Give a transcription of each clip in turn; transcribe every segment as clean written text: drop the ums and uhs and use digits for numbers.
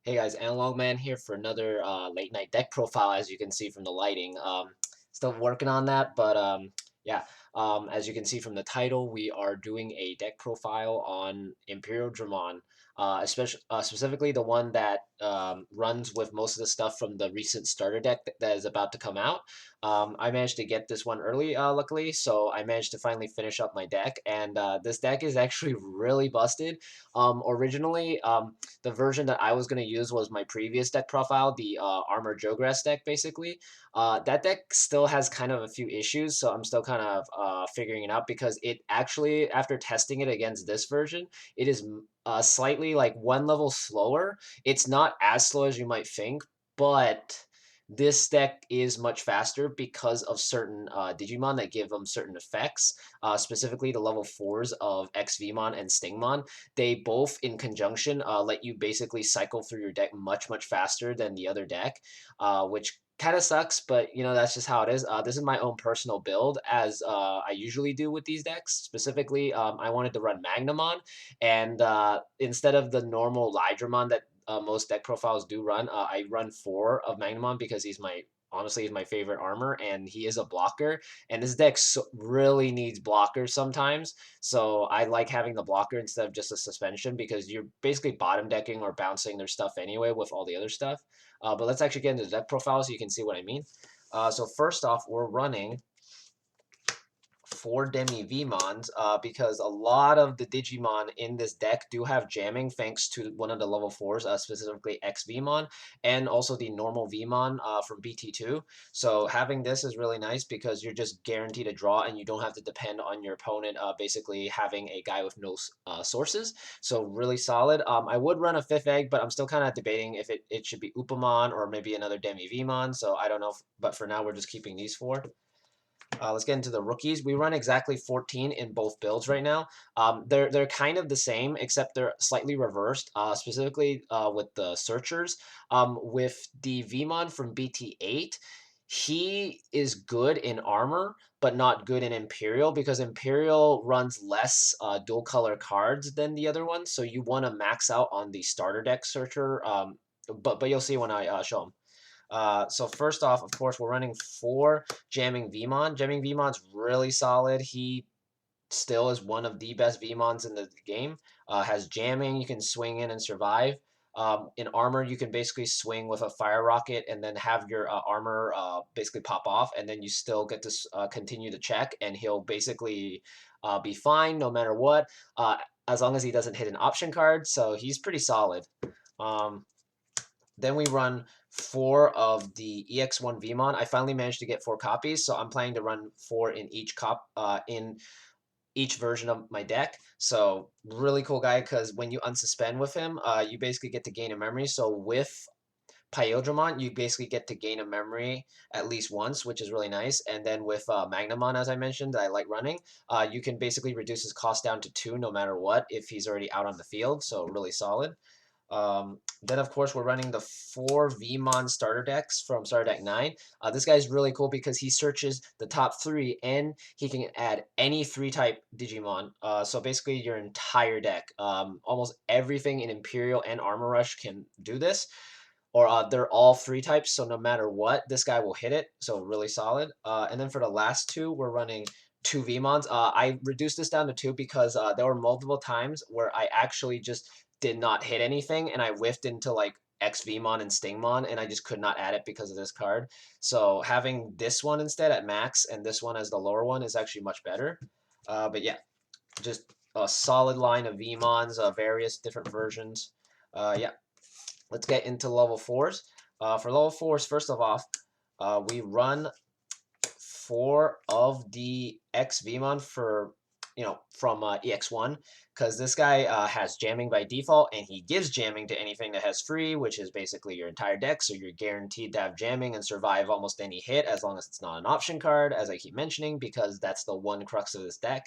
Hey guys, Analog Man here for another late night deck profile. As you can see from the lighting, still working on that, but yeah. As you can see from the title, we are doing a deck profile on Imperialdramon, especially specifically the one that runs with most of the stuff from the recent starter deck that is about to come out. I managed to get this one early, luckily, so I managed to finally finish up my deck, and this deck is actually really busted. Originally, the version that I was going to use was my previous deck profile, the Armor Jogress deck, basically. That deck still has kind of a few issues, so I'm still kind of figuring it out because it actually, after testing it against this version, it is slightly like one level slower. It's not as slow as you might think, but this deck is much faster because of certain Digimon that give them certain effects, specifically the level 4s of XVmon and Stingmon. They both in conjunction let you basically cycle through your deck much faster than the other deck, which kind of sucks, but you know that's just how it is. This is my own personal build, as I usually do with these decks. Specifically, I wanted to run Magnamon, and instead of the normal Lydramon that most deck profiles do run, I run 4 of Magnamon because he's my favorite armor, and he is a blocker. And this deck really needs blockers sometimes, so I like having the blocker instead of just a suspension because you're basically bottom decking or bouncing their stuff anyway with all the other stuff. But let's actually get into the deck profile so you can see what I mean. So first off, we're running 4 Demi-Vmons because a lot of the Digimon in this deck do have jamming thanks to one of the level 4s, specifically X-Vmon, and also the normal Vmon from BT2. So having this is really nice because you're just guaranteed a draw and you don't have to depend on your opponent basically having a guy with no sources. So really solid. I would run a 5th egg, but I'm still kind of debating if it should be Upamon or maybe another Demi-Vmon. So I don't know, but for now we're just keeping these 4. Let's get into the rookies. We run exactly 14 in both builds right now. They're kind of the same, except they're slightly reversed. Specifically with the searchers. With the Vmon from BT8, he is good in armor, but not good in Imperial because Imperial runs less dual color cards than the other ones. So you want to max out on the starter deck searcher. But you'll see when I show them. So first off, of course, we're running 4 Jamming Vmon. Jamming Vmon's really solid. He still is one of the best Vmons in the game. Has jamming, you can swing in and survive. In armor, you can basically swing with a fire rocket and then have your armor basically pop off, and then you still get to continue to check, and he'll basically be fine no matter what, as long as he doesn't hit an option card. So he's pretty solid. Um, then we run 4 of the EX1 Vmon. I finally managed to get 4 copies, so I'm planning to run 4 in each version of my deck. So really cool guy because when you unsuspend with him, you basically get to gain a memory. So with Pyodramon, you basically get to gain a memory at least once, which is really nice. And then with Magnamon, as I mentioned, that I like running, you can basically reduce his cost down to 2 no matter what if he's already out on the field. So really solid. Then, of course, we're running the 4 Vmon starter decks from Starter Deck 9. This guy's really cool because he searches the top 3 and he can add any 3-type Digimon. So basically, your entire deck. Almost everything in Imperial and Armor Rush can do this. Or they're all 3 types, so no matter what, this guy will hit it. So really solid. And then for the last 2, we're running 2 Vmons. I reduced this down to 2 because there were multiple times where I actually just did not hit anything, and I whiffed into like XVmon and Stingmon, and I just could not add it because of this card. So having this one instead at max and this one as the lower one is actually much better. But yeah, just a solid line of Vmons, various different versions. Yeah, let's get into level 4s. For level 4s, first of all, we run 4 of the XVmon for from EX1 because this guy has jamming by default and he gives jamming to anything that has free, which is basically your entire deck. So you're guaranteed to have jamming and survive almost any hit as long as it's not an option card, as I keep mentioning, because that's the one crux of this deck.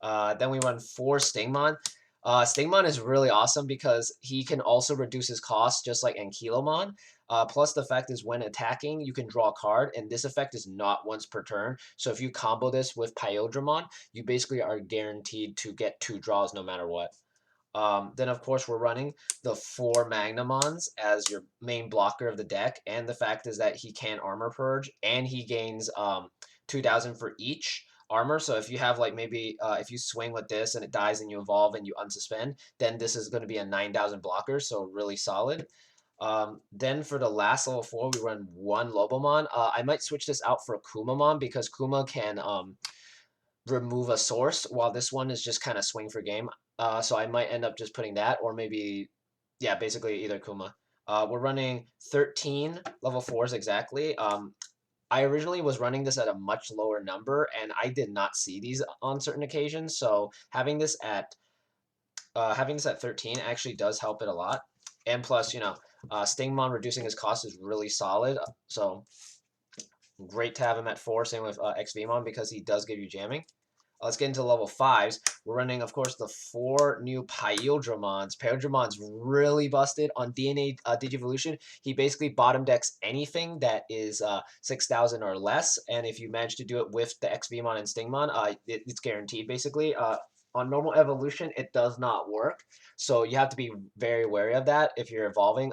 Then we run 4 Stingmon. Stingmon is really awesome because he can also reduce his cost just like Ankylomon. Plus the fact is when attacking, you can draw a card, and this effect is not once per turn. So if you combo this with Pyodramon, you basically are guaranteed to get 2 draws no matter what. Then of course we're running the 4 Magnamons as your main blocker of the deck, and the fact is that he can armor purge, and he gains 2,000 for each armor. So if you have like maybe if you swing with this and it dies and you evolve and you unsuspend, then this is going to be a 9,000 blocker, so really solid. Then for the last level 4, we run 1 Lobomon. I might switch this out for a Kumamon because Kuma can remove a source, while this one is just kind of swing for game. So I might end up just putting that, or maybe, yeah, basically either Kuma. We're running 13 level 4s exactly. I originally was running this at a much lower number, and I did not see these on certain occasions. So having this at 13 actually does help it a lot. And plus, Stingmon reducing his cost is really solid. So great to have him at 4. Same with XVmon because he does give you jamming. Let's get into level 5s. We're running, of course, the 4 new Pyildramons. Pyildramon's really busted on DNA Digivolution. He basically bottom decks anything that is 6,000 or less, and if you manage to do it with the XVmon and Stingmon, it's guaranteed, basically. On normal evolution, it does not work, so you have to be very wary of that if you're evolving.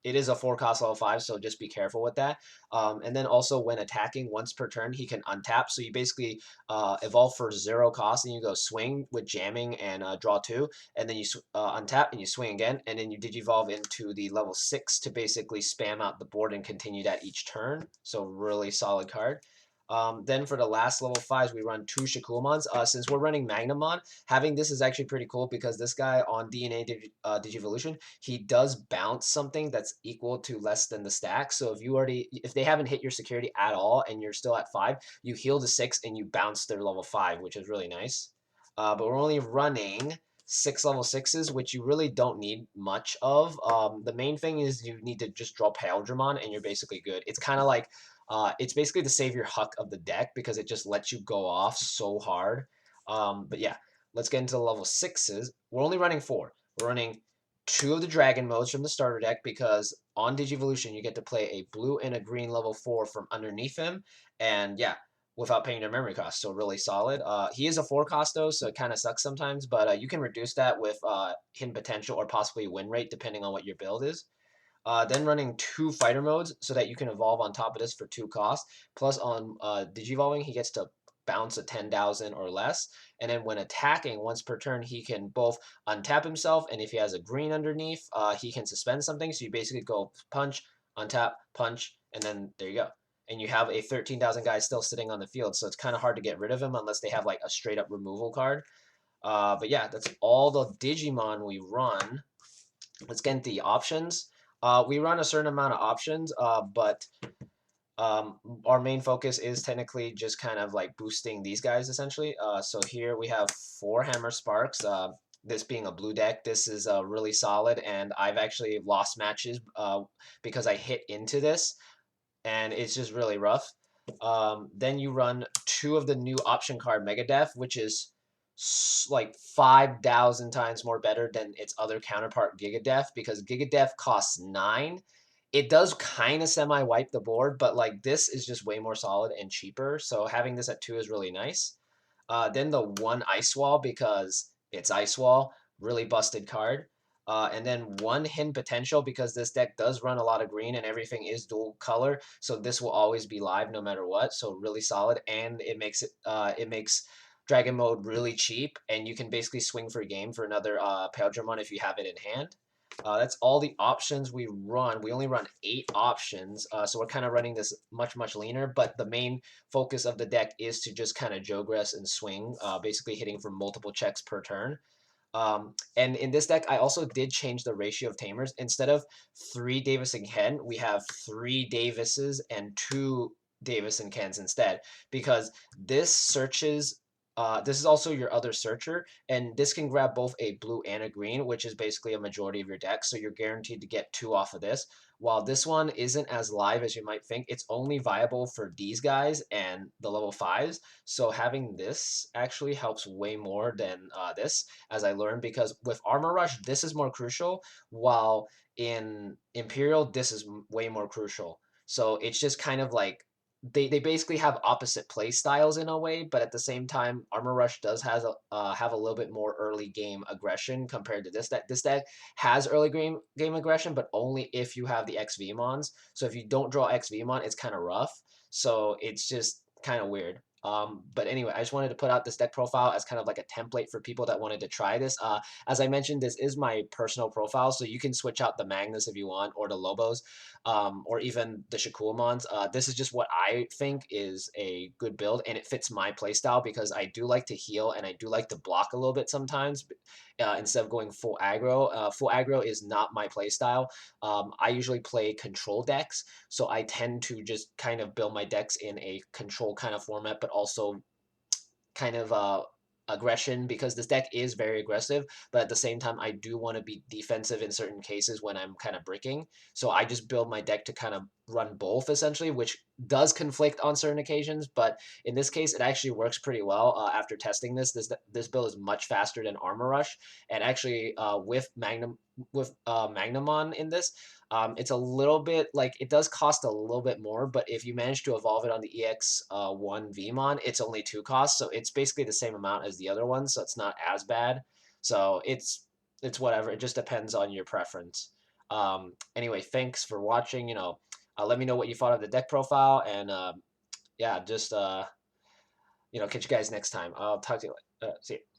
It is a 4 cost level 5, so just be careful with that. And then also when attacking once per turn, he can untap, so you basically evolve for 0 cost, and you go swing with jamming and draw 2, and then you untap and you swing again, and then you digivolve into the level 6 to basically spam out the board and continue that each turn. So really solid card. Then for the last level 5s, we run 2 Shakulamons. Since we're running Magnamon, having this is actually pretty cool because this guy on DNA Digivolution, he does bounce something that's equal to less than the stack. So if they haven't hit your security at all and you're still at 5, you heal to 6 and you bounce their level 5, which is really nice. But we're only running 6 level 6s, which you really don't need much of. The main thing is you need to just draw Paildramon and you're basically good. It's kind of like it's basically the savior huck of the deck because it just lets you go off so hard. But yeah, let's get into the level 6s. We're only running 4. We're running 2 of the dragon modes from the starter deck because on Digivolution you get to play a blue and a green level 4 from underneath him. And yeah, without paying their memory cost, so really solid. He is a 4 cost though, so it kind of sucks sometimes, but you can reduce that with hidden potential or possibly win rate depending on what your build is. Then running 2 fighter modes so that you can evolve on top of this for 2 costs. Plus on Digivolving, he gets to bounce a 10,000 or less. And then when attacking once per turn, he can both untap himself, and if he has a green underneath, he can suspend something. So you basically go punch, untap, punch, and then there you go. And you have a 13,000 guy still sitting on the field, so it's kind of hard to get rid of him unless they have like a straight up removal card. But yeah, that's all the Digimon we run. Let's get into the options. We run a certain amount of options, but our main focus is technically just kind of like boosting these guys essentially. So here we have 4 Hammer Sparks. This being a blue deck, this is really solid, and I've actually lost matches because I hit into this, and it's just really rough. Then you run 2 of the new option card Megadeth, which is like 5,000 times more better than its other counterpart Gigadeth because Gigadeth costs 9. It does kind of semi wipe the board, but like this is just way more solid and cheaper. So having this at 2 is really nice. Then the 1 Ice Wall because it's Ice Wall, really busted card. And then 1 Hidden Potential because this deck does run a lot of green and everything is dual color, so this will always be live no matter what. So really solid, and it makes Dragon Mode really cheap, and you can basically swing for a game for another Paildramon if you have it in hand. That's all the options we run. We only run 8 options, so we're kind of running this much leaner. But the main focus of the deck is to just kind of Jogress and swing, basically hitting for multiple checks per turn. And in this deck, I also did change the ratio of tamers. Instead of 3 Davis and Ken, we have 3 Davises and 2 Davis and Kens instead, because this searches. This is also your other searcher, and this can grab both a blue and a green, which is basically a majority of your deck, so you're guaranteed to get 2 off of this. While this one isn't as live as you might think, it's only viable for these guys and the level 5s, so having this actually helps way more than this, as I learned, because with Armor Rush, this is more crucial, while in Imperial, this is way more crucial. So it's just kind of like they basically have opposite play styles in a way, but at the same time, Armor Rush does has a have a little bit more early game aggression compared to this deck. This deck has early game aggression, but only if you have the XV mons. So if you don't draw XV mon, it's kind of rough. So it's just kind of weird. But anyway, I just wanted to put out this deck profile as kind of like a template for people that wanted to try this. As I mentioned, this is my personal profile, so you can switch out the Magnus if you want, or the Lobos, or even the Shakuamons. This is just what I think is a good build, and it fits my playstyle because I do like to heal and I do like to block a little bit sometimes instead of going full aggro. Full aggro is not my playstyle. I usually play control decks, so I tend to just kind of build my decks in a control kind of format, but also kind of aggression because this deck is very aggressive, but at the same time, I do want to be defensive in certain cases when I'm kind of bricking. So I just build my deck to kind of run both essentially, which does conflict on certain occasions, but in this case, it actually works pretty well. After testing this build is much faster than Armor Rush, and actually with Magnamon in this, it's a little bit like it does cost a little bit more, but if you manage to evolve it on the EX1 VMon, it's only 2 costs, so it's basically the same amount as the other one, so it's not as bad. So it's whatever. It just depends on your preference. Anyway, thanks for watching. Let me know what you thought of the deck profile, and yeah, just catch you guys next time. I'll talk to you later. See you.